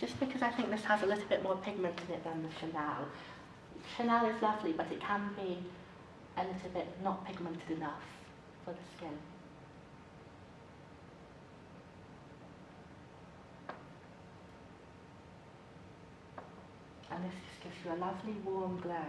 just because I think this has a little bit more pigment in it than the Chanel. Chanel is lovely, but it can be a little bit not pigmented enough for the skin. And this just gives you a lovely warm glow.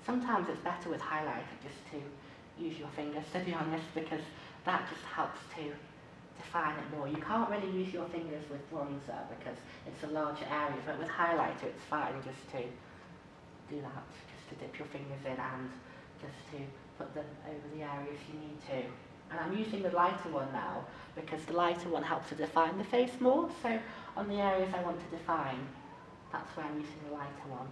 Sometimes it's better with highlighter just to use your fingers, to be honest, because that just helps to define it more. You can't really use your fingers with bronzer because it's a larger area, but with highlighter it's fine just to do that, just to dip your fingers in and just to put them over the areas you need to. And I'm using the lighter one now because the lighter one helps to define the face more, so on the areas I want to define, that's where I'm using the lighter one.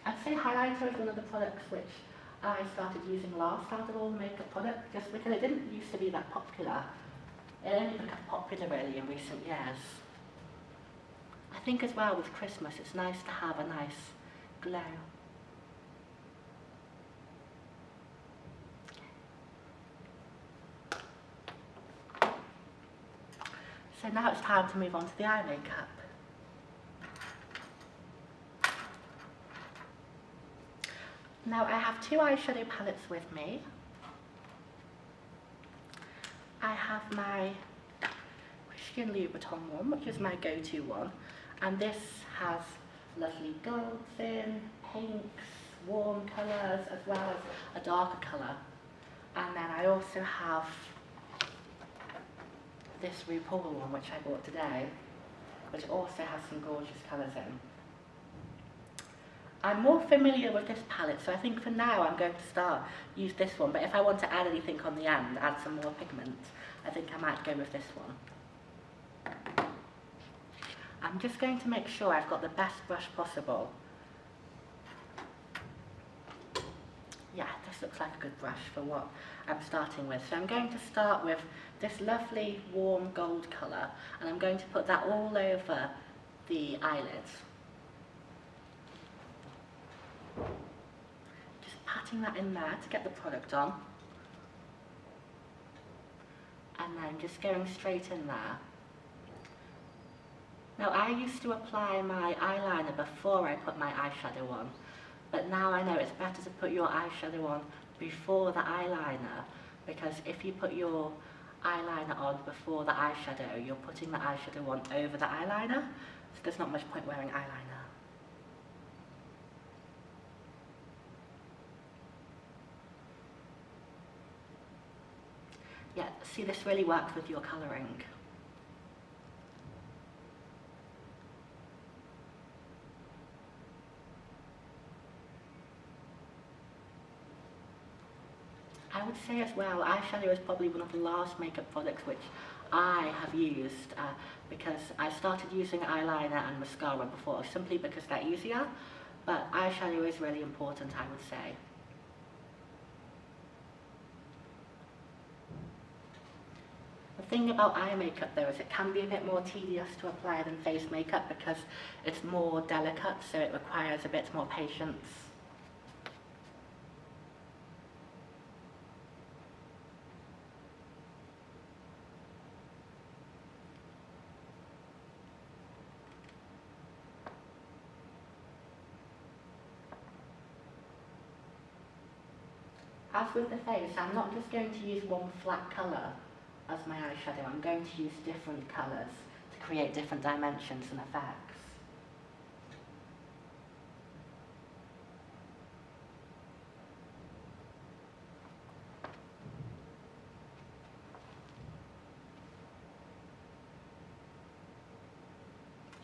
I'd say highlighter is one of the products which I started using last out of all the makeup products, just because it didn't used to be that popular. It only became popular really in recent years. I think as well with Christmas it's nice to have a nice glow. So now it's time to move on to the eye makeup. Now I have two eyeshadow palettes with me. I have my Christian Louboutin one, which is my go-to one, and this has lovely golds in, pinks, warm colours, as well as a darker colour. And then I also have this RuPaul one, which I bought today, which also has some gorgeous colours in. I'm more familiar with this palette, so I think for now I'm going to use this one, but if I want to add anything on the end, add some more pigment, I think I might go with this one. I'm just going to make sure I've got the best brush possible. Yeah, this looks like a good brush for what I'm starting with. So I'm going to start with this lovely warm gold colour, and I'm going to put that all over the eyelids. Just patting that in there to get the product on. And then just going straight in there. Now I used to apply my eyeliner before I put my eyeshadow on, but now I know it's better to put your eyeshadow on before the eyeliner, because if you put your eyeliner on before the eyeshadow, you're putting the eyeshadow on over the eyeliner, so there's not much point wearing eyeliner. Yeah, see, this really works with your colouring. I would say as well, eyeshadow is probably one of the last makeup products which I have used because I started using eyeliner and mascara before, simply because they're easier, but eyeshadow is really important, I would say. The thing about eye makeup though is it can be a bit more tedious to apply than face makeup because it's more delicate, so it requires a bit more patience. As with the face, I'm not just going to use one flat colour as my eyeshadow, I'm going to use different colours to create different dimensions and effects.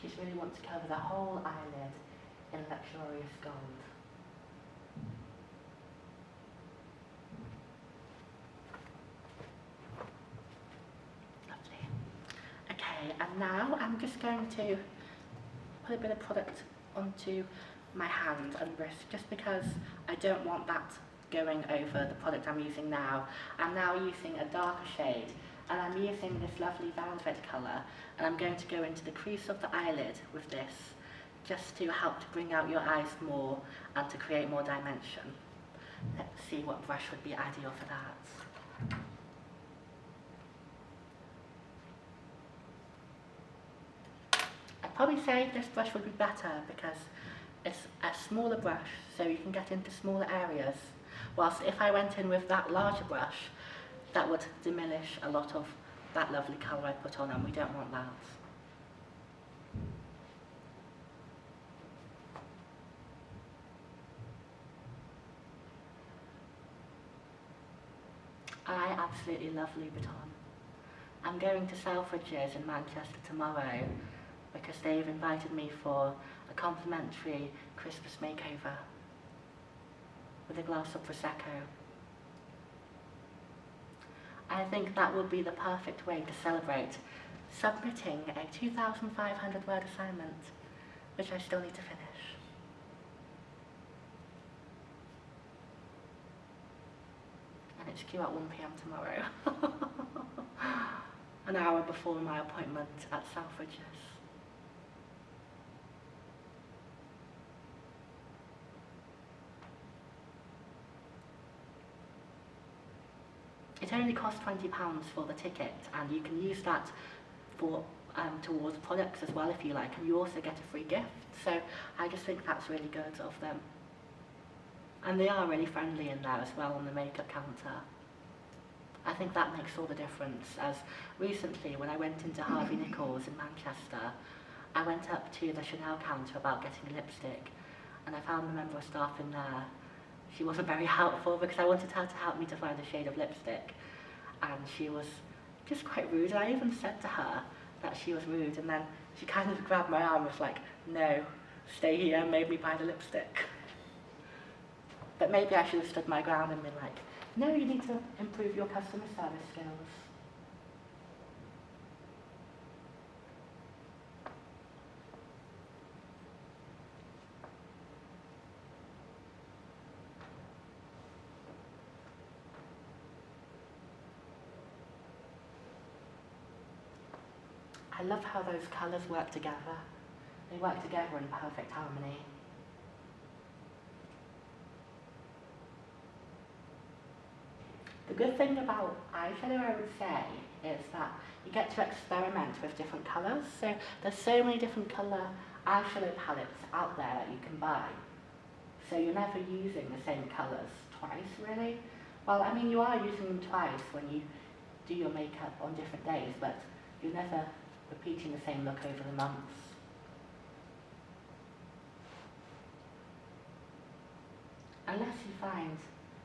Just really want to cover the whole eyelid in luxurious gold. And now I'm just going to put a bit of product onto my hand and wrist, just because I don't want that going over the product I'm using now. I'm now using a darker shade, and I'm using this lovely velvet colour, and I'm going to go into the crease of the eyelid with this, just to help to bring out your eyes more and to create more dimension. Let's see what brush would be ideal for that. probably say this brush would be better because it's a smaller brush, so you can get into smaller areas. Whilst if I went in with that larger brush, that would diminish a lot of that lovely colour I put on, and we don't want that. I absolutely love Louboutin. I'm going to Selfridges in Manchester tomorrow because they've invited me for a complimentary Christmas makeover with a glass of Prosecco. I think that would be the perfect way to celebrate submitting a 2,500 word assignment, which I still need to finish. And it's due at 1 p.m. tomorrow. An hour before my appointment at Selfridges. It only costs £20 for the ticket, and you can use that for towards products as well if you like, and you also get a free gift. So I just think that's really good of them. And they are really friendly in there as well on the makeup counter. I think that makes all the difference, as recently when I went into Harvey Nichols in Manchester, I went up to the Chanel counter about getting a lipstick, and I found a member of staff in there. She wasn't very helpful because I wanted her to help me to find a shade of lipstick, and she was just quite rude, and I even said to her that she was rude, and then she kind of grabbed my arm and was like, no, stay here, and made me buy the lipstick. But maybe I should have stood my ground and been like, no, you need to improve your customer service skills. I love how those colours work together. They work together in perfect harmony. The good thing about eyeshadow, I would say, is that you get to experiment with different colours. So there's so many different colour eyeshadow palettes out there that you can buy. So you're never using the same colours twice, really. Well, I mean, you are using them twice when you do your makeup on different days, but you're never repeating the same look over the months. Unless you find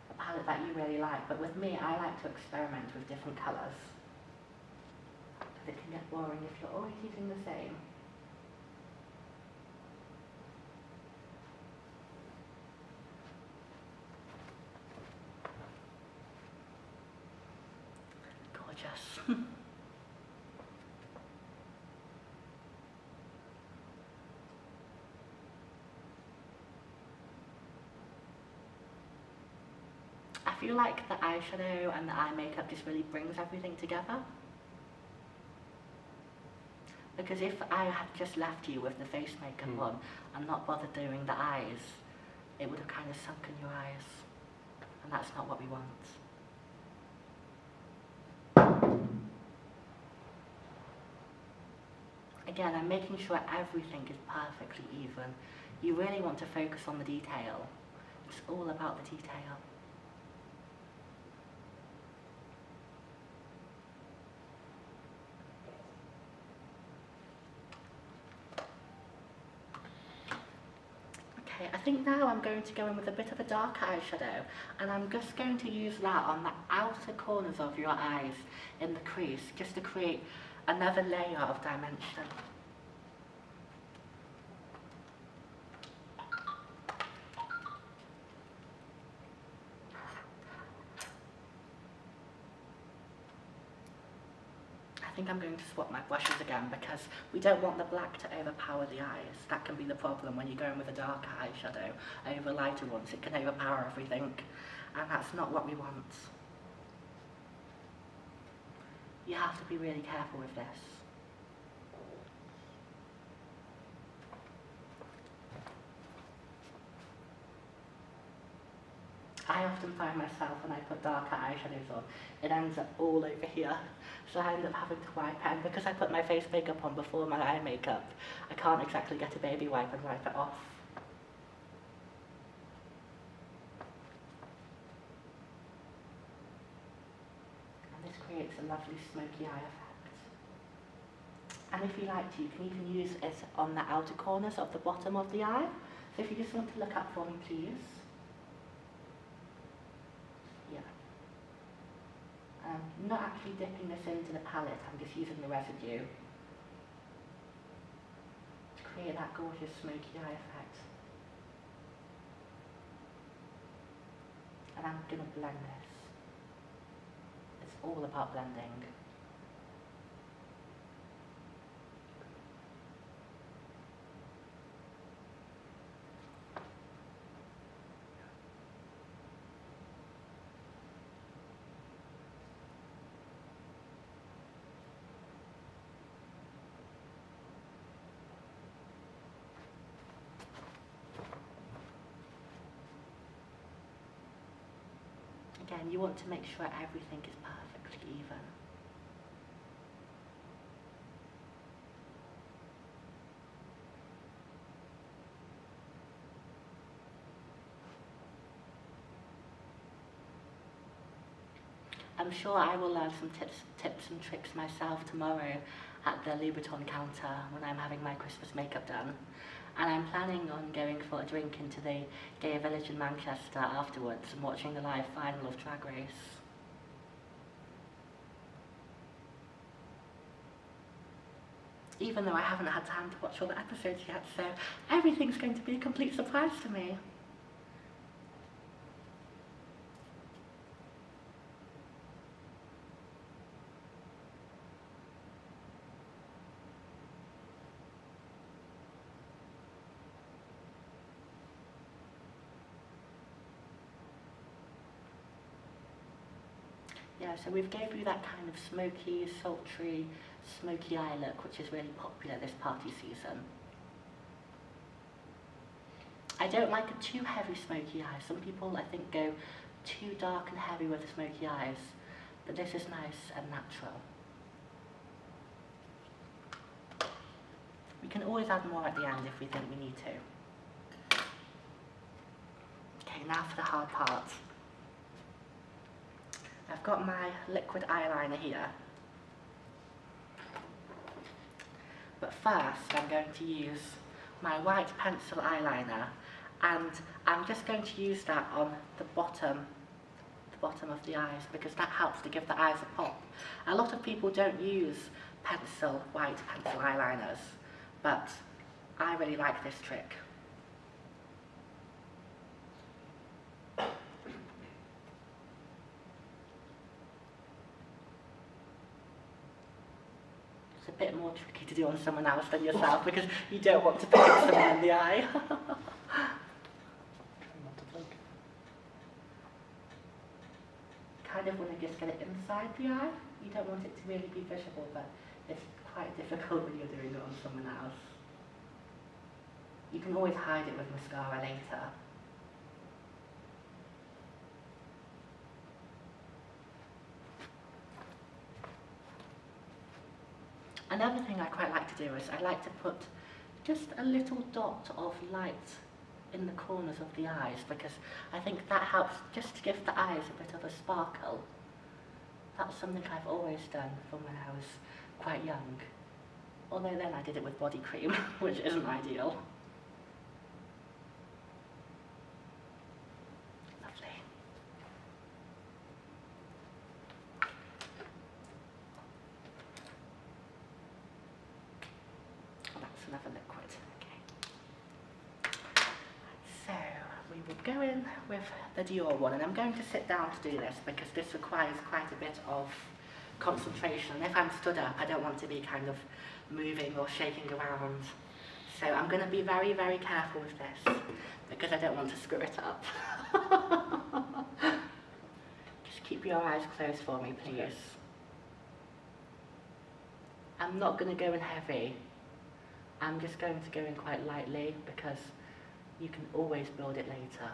a palette that you really like, but with me, I like to experiment with different colours. Because it can get boring if you're always using the same. Gorgeous. I feel like the eyeshadow and the eye makeup just really brings everything together. Because if I had just left you with the face makeup on and not bothered doing the eyes, it would have kind of sunken your eyes. And that's not what we want. Again, I'm making sure everything is perfectly even. You really want to focus on the detail. It's all about the detail. I think now I'm going to go in with a bit of a darker eyeshadow, and I'm just going to use that on the outer corners of your eyes in the crease, just to create another layer of dimension. I think I'm going to swap my brushes again because we don't want the black to overpower the eyes. That can be the problem when you go in with a darker eyeshadow over lighter ones. It can overpower everything, and that's not what we want. You have to be really careful with this. I often find myself when I put darker eyeshadows on, it ends up all over here. So I end up having to wipe it, and because I put my face makeup on before my eye makeup, I can't exactly get a baby wipe and wipe it off. And this creates a lovely smoky eye effect. And if you like to, you can even use it on the outer corners of the bottom of the eye. So if you just want to look up for me, please. Yeah. Not actually dipping this into the palette, I'm just using the residue to create that gorgeous smoky eye effect. And I'm going to blend this. It's all about blending. Again, you want to make sure everything is perfectly even. I'm sure I will learn some tips and tricks myself tomorrow at the Louboutin counter when I'm having my Christmas makeup done. And I'm planning on going for a drink into the Gay Village in Manchester afterwards and watching the live final of Drag Race. Even though I haven't had time to watch all the episodes yet, so everything's going to be a complete surprise to me. Yeah, so we've gave you that kind of smoky, sultry, smoky eye look, which is really popular this party season. I don't like a too heavy smoky eye. Some people, I think, go too dark and heavy with the smoky eyes, but this is nice and natural. We can always add more at the end if we think we need to. Okay, now for the hard part. I've got my liquid eyeliner here. But first I'm going to use my white pencil eyeliner, and I'm just going to use that on the bottom of the eyes, because that helps to give the eyes a pop. A lot of people don't use white pencil eyeliners, but I really like this trick. A bit more tricky to do on someone else than yourself because you don't want to pick someone in the eye. Kind of want to just get it inside the eye. You don't want it to really be visible, but it's quite difficult when you're doing it on someone else. You can always hide it with mascara later. Another thing I quite like to do is I like to put just a little dot of light in the corners of the eyes, because I think that helps just to give the eyes a bit of a sparkle. That's something I've always done from when I was quite young. Although then I did it with body cream, which isn't ideal. Another liquid. Okay. So we will go in with the Dior one, and I'm going to sit down to do this because this requires quite a bit of concentration. And if I'm stood up, I don't want to be kind of moving or shaking around. So I'm going to be very, very careful with this because I don't want to screw it up. Just keep your eyes closed for me, please. I'm not going to go in heavy. I'm just going to go in quite lightly because you can always build it later.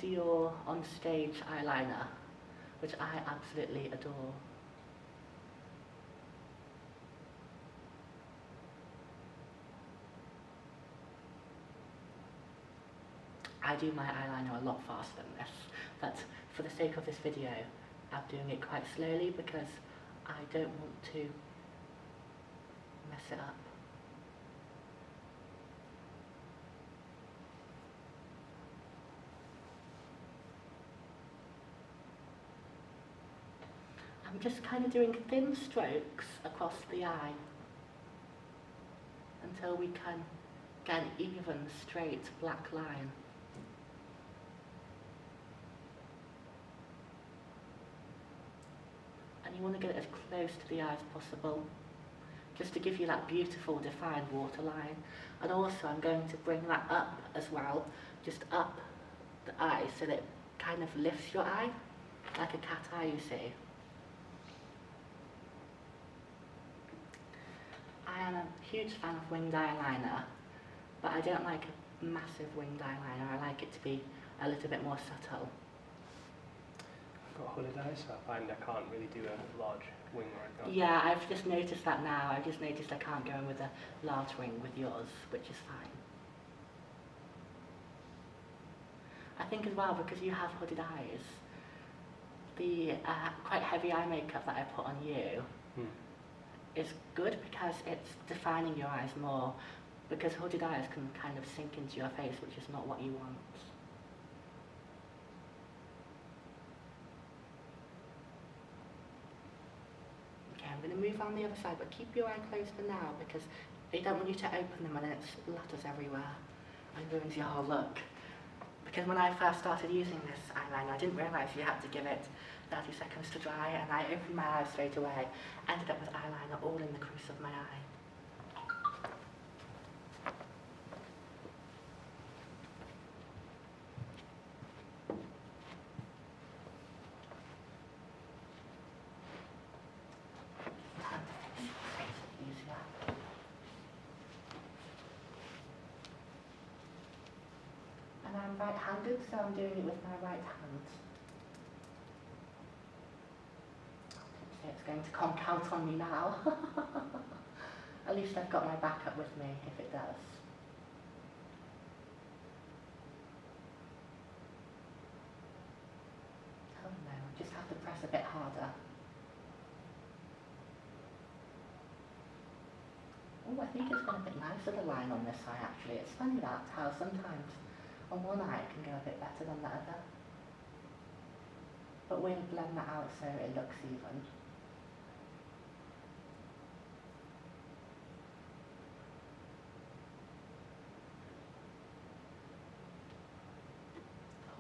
Dior On Stage eyeliner, which I absolutely adore. I do my eyeliner a lot faster than this, but for the sake of this video, I'm doing it quite slowly because I don't want to mess it up. I'm just kind of doing thin strokes across the eye until we can get an even, straight black line. And you want to get it as close to the eye as possible, just to give you that beautiful defined waterline. And also I'm going to bring that up as well, just up the eye so that it kind of lifts your eye, like a cat eye, you see. I am a huge fan of winged eyeliner, but I don't like a massive winged eyeliner. I like it to be a little bit more subtle. I've got hooded eyes, so I find I can't really do a large wing right now. Yeah, I've just noticed that now. I've just noticed I can't go in with a large wing with yours, which is fine. I think as well, because you have hooded eyes, the quite heavy eye makeup that I put on you is good because it's defining your eyes more, because hooded eyes can kind of sink into your face, which is not what you want. Okay, I'm going to move on the other side, but keep your eye closed for now because I don't want you to open them and then it splatters everywhere and ruins your whole look. Because when I first started using this eyeliner, I didn't realise you had to give it 30 seconds to dry, and I opened my eyes straight away, ended up with eyeliner all in the crease of my eye. Time to fix your face easier. And I'm right-handed, so I'm doing it with my right hand. It's going to conk out on me now. At least I've got my backup with me if it does. Oh no, I just have to press a bit harder. Oh, I think it's got a bit nicer, the line on this eye actually. It's funny that, how sometimes on one eye it can go a bit better than the other. But we'll blend that out so it looks even.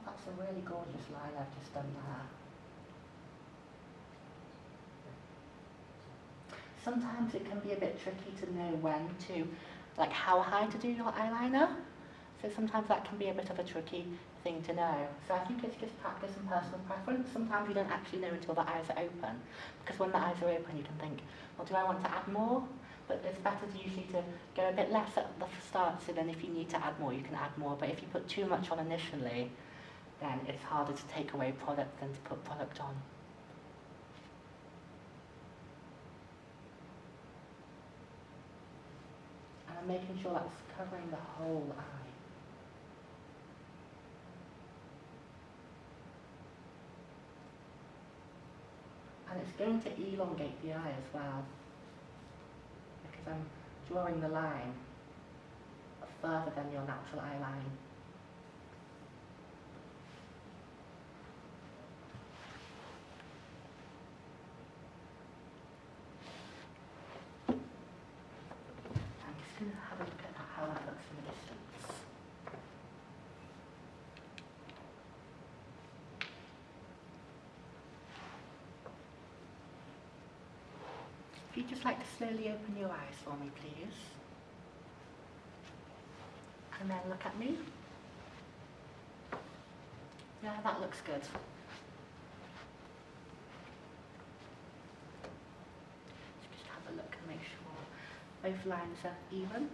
That's a really gorgeous line I've just done there. Sometimes it can be a bit tricky to know when to, like how high to do your eyeliner. So sometimes that can be a bit of a tricky thing to know. So I think it's just practice and personal preference. Sometimes you don't actually know until the eyes are open. Because when the eyes are open you can think, well, do I want to add more? But it's better usually to go a bit less at the start, so then if you need to add more, you can add more. But if you put too much on initially, then it's harder to take away product than to put product on. And I'm making sure that's covering the whole eye. And it's going to elongate the eye as well, because I'm drawing the line further than your natural eye line. I'm just going to have a look at how that looks from a distance. If you'd just like to slowly open your eyes for me, please. And then look at me. Yeah, that looks good. Just have a look and make sure both lines are even.